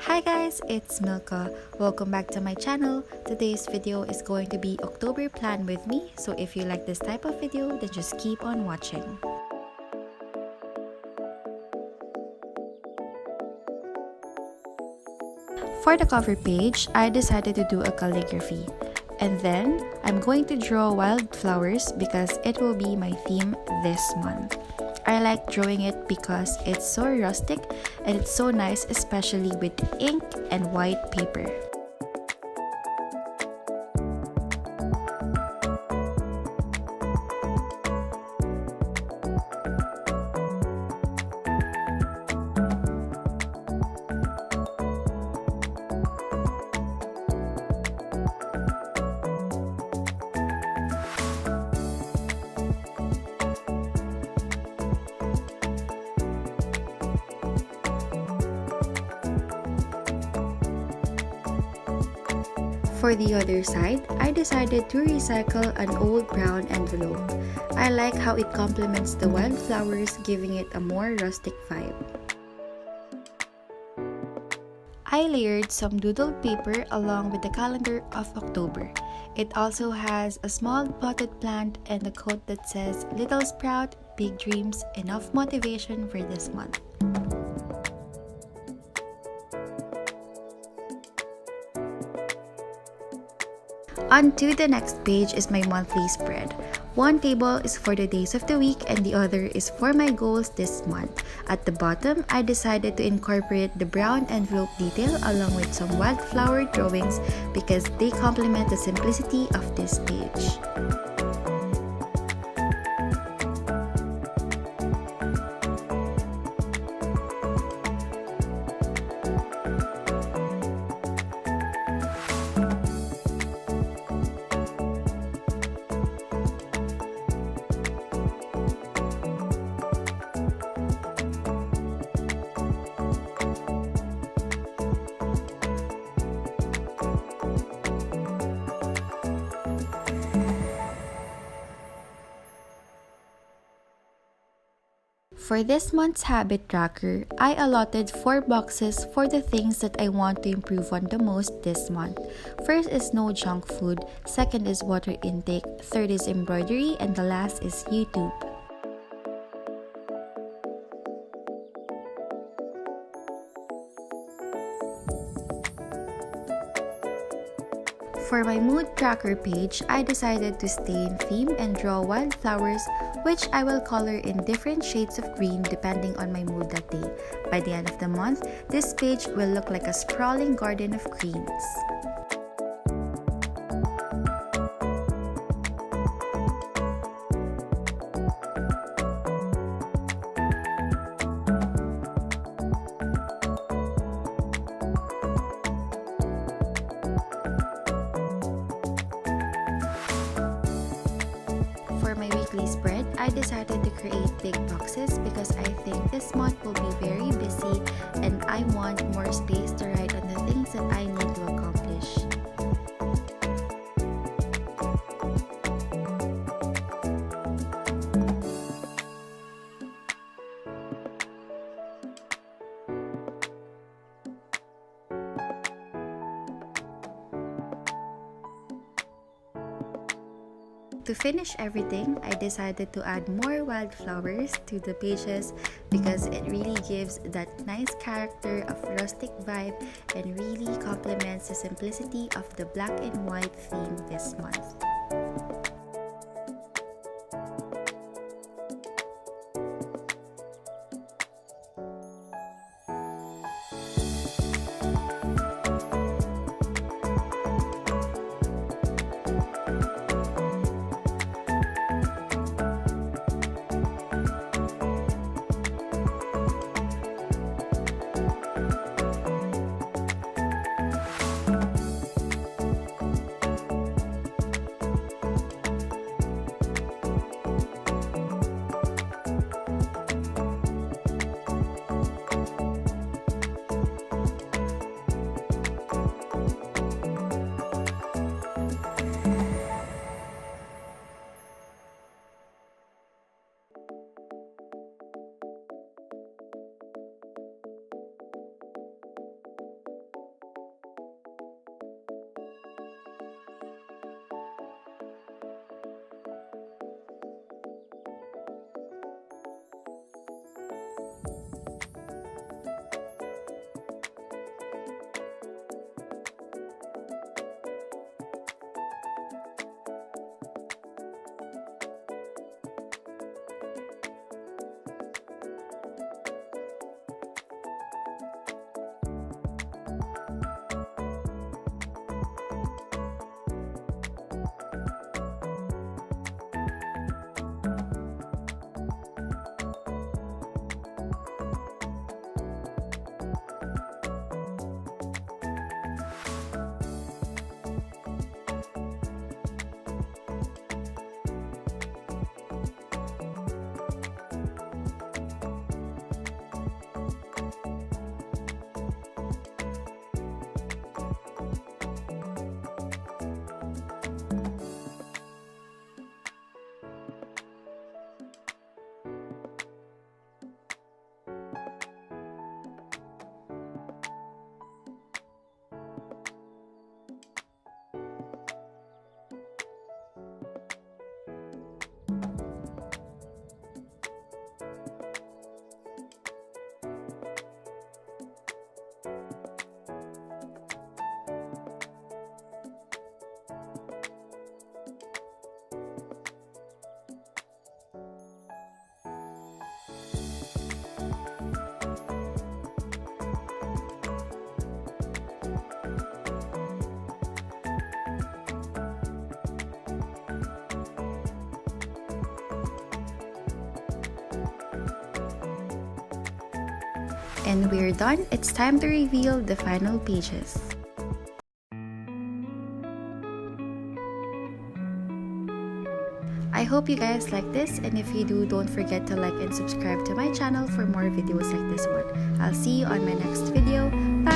Hi guys, it's Milka. Welcome back to my channel. Today's video is going to be October plan with me, so if you like this type of video, then just keep on watching. For the cover page, I decided to do a calligraphy. And then, I'm going to draw wildflowers because it will be my theme this month. I like drawing it because it's so rustic and it's so nice, especially with ink and white paper. For the other side, I decided to recycle an old brown envelope. I like how it complements the wildflowers, giving it a more rustic vibe. I layered some doodled paper along with the calendar of October. It also has a small potted plant and a quote that says, "Little sprout, big dreams, enough motivation for this month." On to the next page is my monthly spread. One table is for the days of the week and the other is for my goals this month. At the bottom, I decided to incorporate the brown envelope detail along with some wildflower drawings because they complement the simplicity of this page. For this month's habit tracker, I allotted 4 boxes for the things that I want to improve on the most this month. First is no junk food, second is water intake, third is embroidery, and the last is YouTube. For my mood tracker page, I decided to stay in theme and draw wildflowers, which I will color in different shades of green depending on my mood that day. By the end of the month, this page will look like a sprawling garden of greens. For my weekly spread, I decided to create big boxes because I think this month will be very busy and I want more space to write on the things that I need to accomplish. To finish everything, I decided to add more wildflowers to the pages because it really gives that nice character of rustic vibe and really complements the simplicity of the black and white theme this month. And we're done. It's time to reveal the final pages. I hope you guys like this, and if you do, don't forget to like and subscribe to my channel for more videos like this one. I'll see you on my next video. Bye!